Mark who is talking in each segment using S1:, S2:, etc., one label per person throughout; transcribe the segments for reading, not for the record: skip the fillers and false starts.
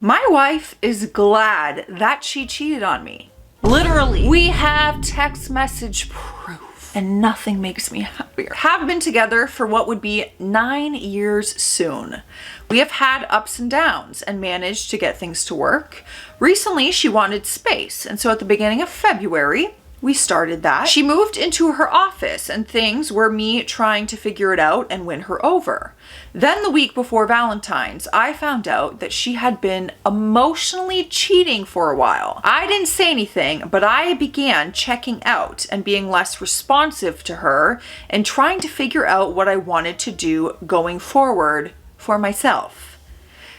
S1: My wife is glad that she cheated on me. Literally. We have text message proof and nothing makes me happier. Have been together for what would be 9 years soon. We have had ups and downs and managed to get things to work. Recently, she wanted space, and so at the beginning of February, we started that. She moved into her office and things were me trying to figure it out and win her over. Then the week before Valentine's, I found out that she had been emotionally cheating for a while. I didn't say anything, but I began checking out and being less responsive to her and trying to figure out what I wanted to do going forward for myself.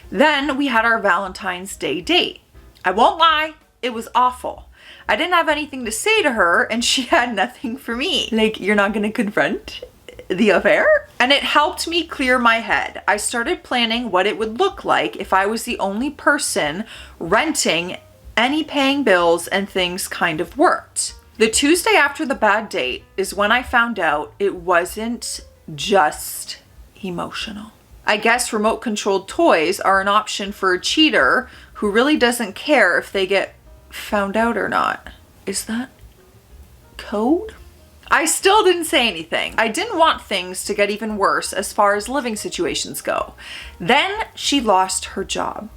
S1: Then we had our Valentine's Day date. I won't lie, it was awful. I didn't have anything to say to her and she had nothing for me. Like, you're not gonna confront the affair? And it helped me clear my head. I started planning what it would look like if I was the only person renting any paying bills, and things kind of worked. The Tuesday after the bad date is when I found out it wasn't just emotional. I guess remote controlled toys are an option for a cheater who really doesn't care if they get found out or not. Is that code? I still didn't say anything. I didn't want things to get even worse as far as living situations go. Then she lost her job.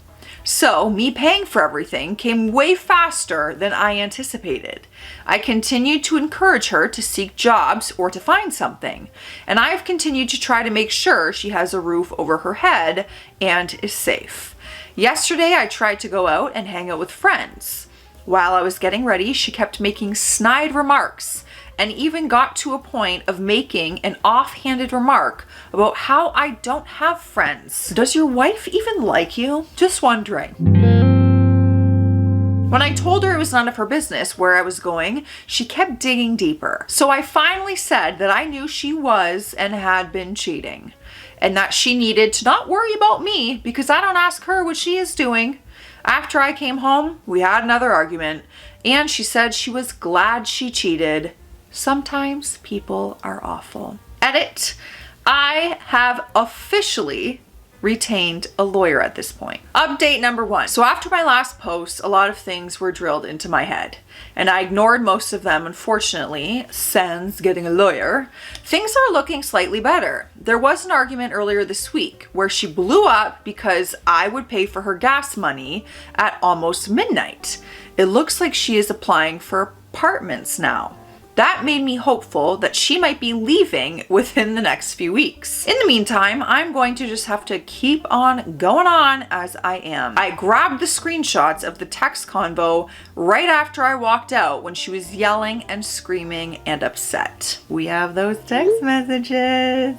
S1: So me paying for everything came way faster than I anticipated. I continued to encourage her to seek jobs or to find something. And I've continued to try to make sure she has a roof over her head and is safe. Yesterday, I tried to go out and hang out with friends. While I was getting ready, she kept making snide remarks and even got to a point of making an offhanded remark about how I don't have friends. Does your wife even like you? Just wondering. When I told her it was none of her business where I was going, she kept digging deeper. So I finally said that I knew she was and had been cheating, and that she needed to not worry about me because I don't ask her what she is doing. After I came home, we had another argument, and she said she was glad she cheated. Sometimes people are awful. Edit. I have officially retained a lawyer at this point. Update number 1. So after my last post, a lot of things were drilled into my head, and I ignored most of them, unfortunately, sans getting a lawyer. Things are looking slightly better. There was an argument earlier this week where she blew up because I would pay for her gas money at almost midnight. It looks like she is applying for apartments now. That made me hopeful that she might be leaving within the next few weeks. In the meantime, I'm going to just have to keep on going on as I am. I grabbed the screenshots of the text convo right after I walked out when she was yelling and screaming and upset. We have those text messages.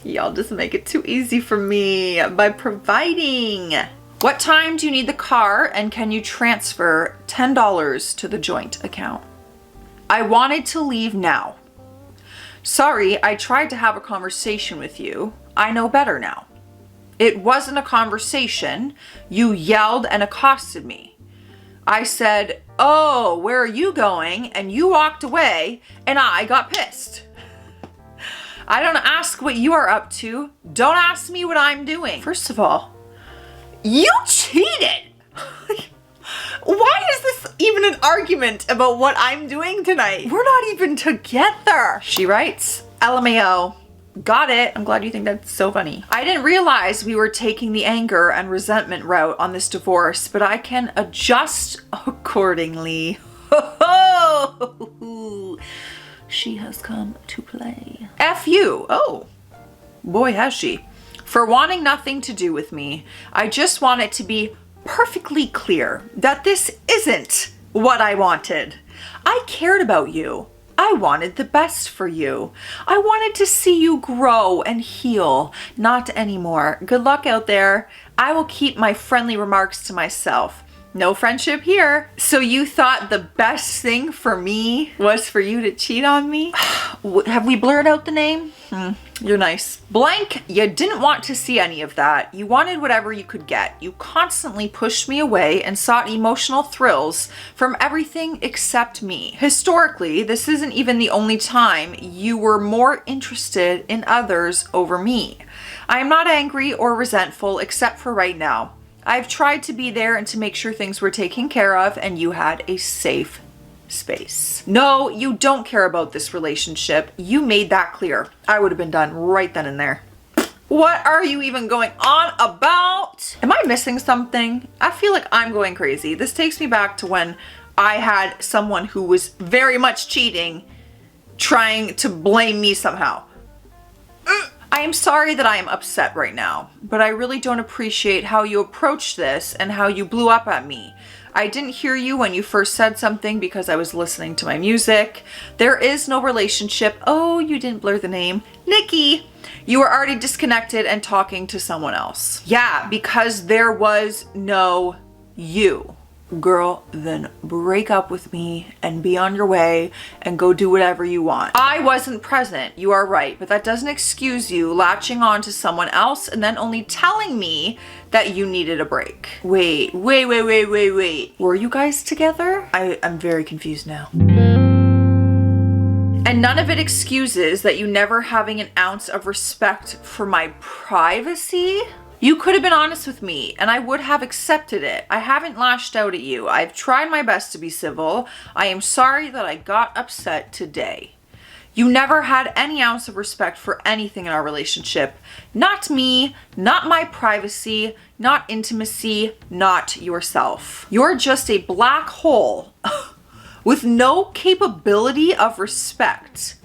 S1: Y'all just make it too easy for me by providing. What time do you need the car, and can you transfer $10 to the joint account? I wanted to leave now. Sorry, I tried to have a conversation with you. I know better now. It wasn't a conversation. You yelled and accosted me. I said, "Oh, where are you going?" And you walked away, and I got pissed. I don't ask what you are up to. Don't ask me what I'm doing. First of all, you cheated. Why is this even an argument about what I'm doing tonight? We're not even together. She writes, LMAO. Got it. I'm glad you think that's so funny. I didn't realize we were taking the anger and resentment route on this divorce, but I can adjust accordingly. She has come to play. F you. Oh, boy, has she. For wanting nothing to do with me. I just want it to be perfectly clear that this isn't what I wanted. I cared about you. I wanted the best for you. I wanted to see you grow and heal. Not anymore. Good luck out there. I will keep my friendly remarks to myself. No friendship here. So you thought the best thing for me was for you to cheat on me? Have we blurred out the name? You're nice. Blank, you didn't want to see any of that. You wanted whatever you could get. You constantly pushed me away and sought emotional thrills from everything except me. Historically, this isn't even the only time you were more interested in others over me. I am not angry or resentful except for right now. I've tried to be there and to make sure things were taken care of and you had a safe space. No, you don't care about this relationship. You made that clear. I would have been done right then and there. What are you even going on about? Am I missing something? I feel like I'm going crazy. This takes me back to when I had someone who was very much cheating trying to blame me somehow. I am sorry that I am upset right now, but I really don't appreciate how you approached this and how you blew up at me. I didn't hear you when you first said something because I was listening to my music. There is no relationship. Oh, you didn't blur the name. Nikki, you were already disconnected and talking to someone else. Yeah, because there was no you. Girl, then break up with me and be on your way and go do whatever you want. I wasn't present, you are right, but that doesn't excuse you latching on to someone else and then only telling me that you needed a break. Wait. Were you guys together? I'm very confused now. And none of it excuses that you never having an ounce of respect for my privacy. You could have been honest with me and I would have accepted it. I haven't lashed out at you. I've tried my best to be civil. I am sorry that I got upset today. You never had any ounce of respect for anything in our relationship. Not me, not my privacy, not intimacy, not yourself. You're just a black hole with no capability of respect.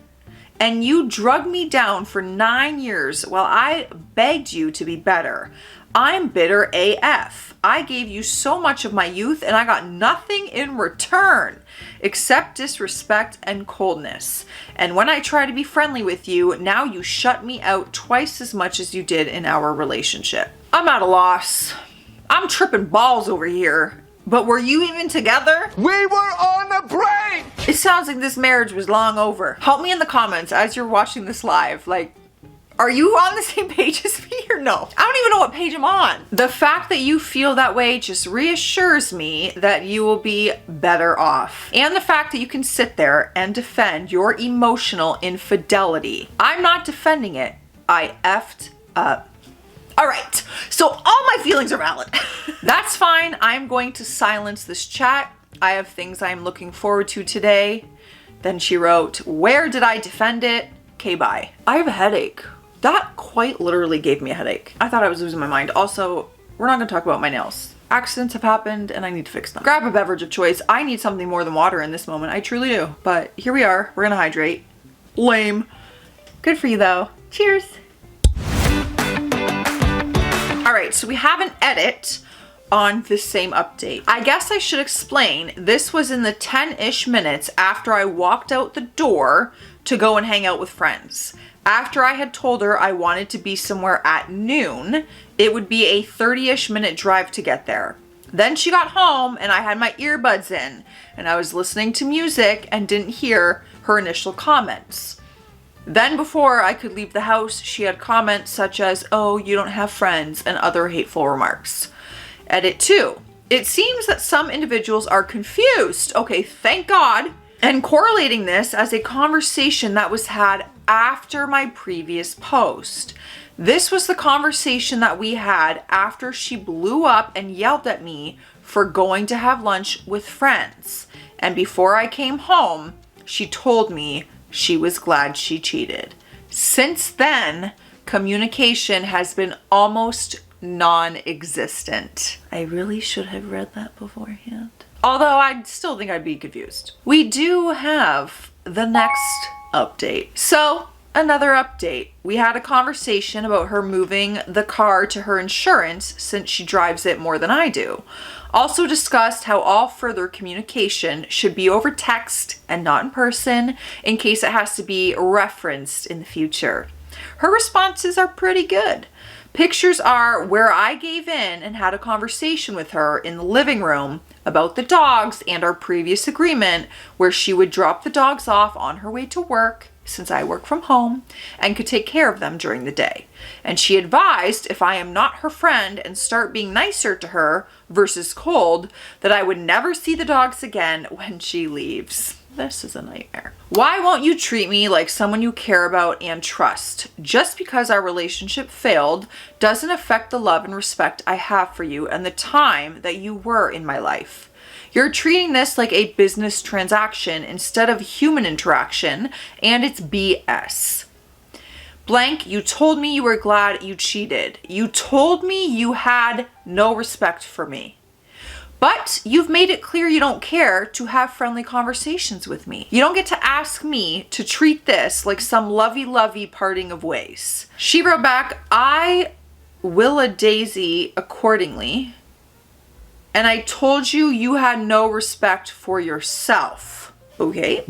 S1: And you drugged me down for 9 years while I begged you to be better. I'm bitter AF. I gave you so much of my youth and I got nothing in return except disrespect and coldness. And when I try to be friendly with you, now you shut me out twice as much as you did in our relationship. I'm at a loss. I'm tripping balls over here. But were you even together?
S2: We were on a break!
S1: It sounds like this marriage was long over. Help me in the comments as you're watching this live. Like, are you on the same page as me or no? I don't even know what page I'm on. The fact that you feel that way just reassures me that you will be better off. And the fact that you can sit there and defend your emotional infidelity. I'm not defending it. I effed up. All right, so all my feelings are valid. That's fine. I'm going to silence this chat. I have things I'm looking forward to today. Then she wrote, where did I defend it? Okay, bye. I have a headache. That quite literally gave me a headache. I thought I was losing my mind. Also, we're not gonna talk about my nails. Accidents have happened and I need to fix them. Grab a beverage of choice. I need something more than water in this moment. I truly do. But here we are. We're gonna hydrate. Lame. Good for you though. Cheers. All right, so we have an edit on this same update. I guess I should explain, this was in the 10-ish minutes after I walked out the door to go and hang out with friends. After I had told her I wanted to be somewhere at noon, it would be a 30-ish minute drive to get there. Then she got home and I had my earbuds in and I was listening to music and didn't hear her initial comments. Then before I could leave the house, she had comments such as, oh, you don't have friends, and other hateful remarks. Edit 2. It seems that some individuals are confused. Okay, thank God. And correlating this as a conversation that was had after my previous post. This was the conversation that we had after she blew up and yelled at me for going to have lunch with friends. And before I came home, she told me she was glad she cheated. Since then, communication has been almost non-existent. I really should have read that beforehand. Although I still think I'd be confused. We do have the next update. So, another update. We had a conversation about her moving the car to her insurance since she drives it more than I do. Also discussed how all further communication should be over text and not in person in case it has to be referenced in the future. Her responses are pretty good. Pictures are where I gave in and had a conversation with her in the living room about the dogs and our previous agreement where she would drop the dogs off on her way to work, since I work from home, and could take care of them during the day. And she advised if I am not her friend and start being nicer to her versus cold, that I would never see the dogs again when she leaves. This is a nightmare. Why won't you treat me like someone you care about and trust? Just because our relationship failed doesn't affect the love and respect I have for you and the time that you were in my life. You're treating this like a business transaction instead of human interaction, and it's BS. Blank, you told me you were glad you cheated. You told me you had no respect for me. But you've made it clear you don't care to have friendly conversations with me. You don't get to ask me to treat this like some lovey-lovey parting of ways. She wrote back, I will a daisy accordingly. And I told you you had no respect for yourself. Okay.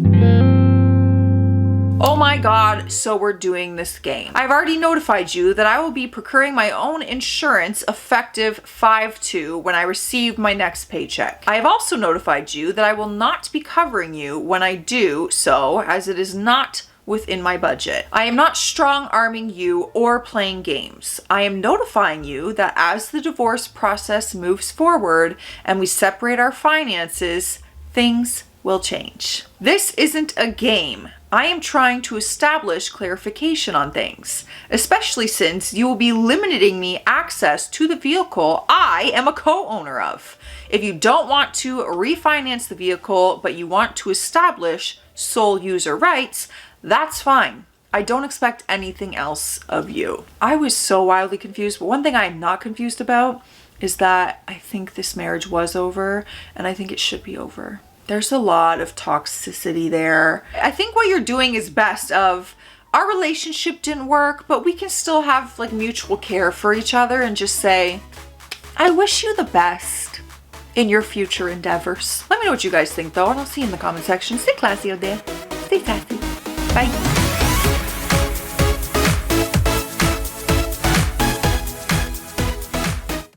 S1: Oh my God, so we're doing this game. I've already notified you that I will be procuring my own insurance effective 5/2 when I receive my next paycheck. I have also notified you that I will not be covering you when I do so, as it is not within my budget. I am not strong-arming you or playing games. I am notifying you that as the divorce process moves forward and we separate our finances, things will change. This isn't a game. I am trying to establish clarification on things, especially since you will be limiting me access to the vehicle I am a co-owner of. If you don't want to refinance the vehicle, but you want to establish sole user rights, that's fine. I don't expect anything else of you. I was so wildly confused, but one thing I'm not confused about is that I think this marriage was over, and I think it should be over. There's a lot of toxicity there. I think what you're doing is best of, our relationship didn't work, but we can still have like mutual care for each other and just say, I wish you the best in your future endeavors. Let me know what you guys think though, and I'll see you in the comment section. Stay classy out there. Stay sassy. Bye.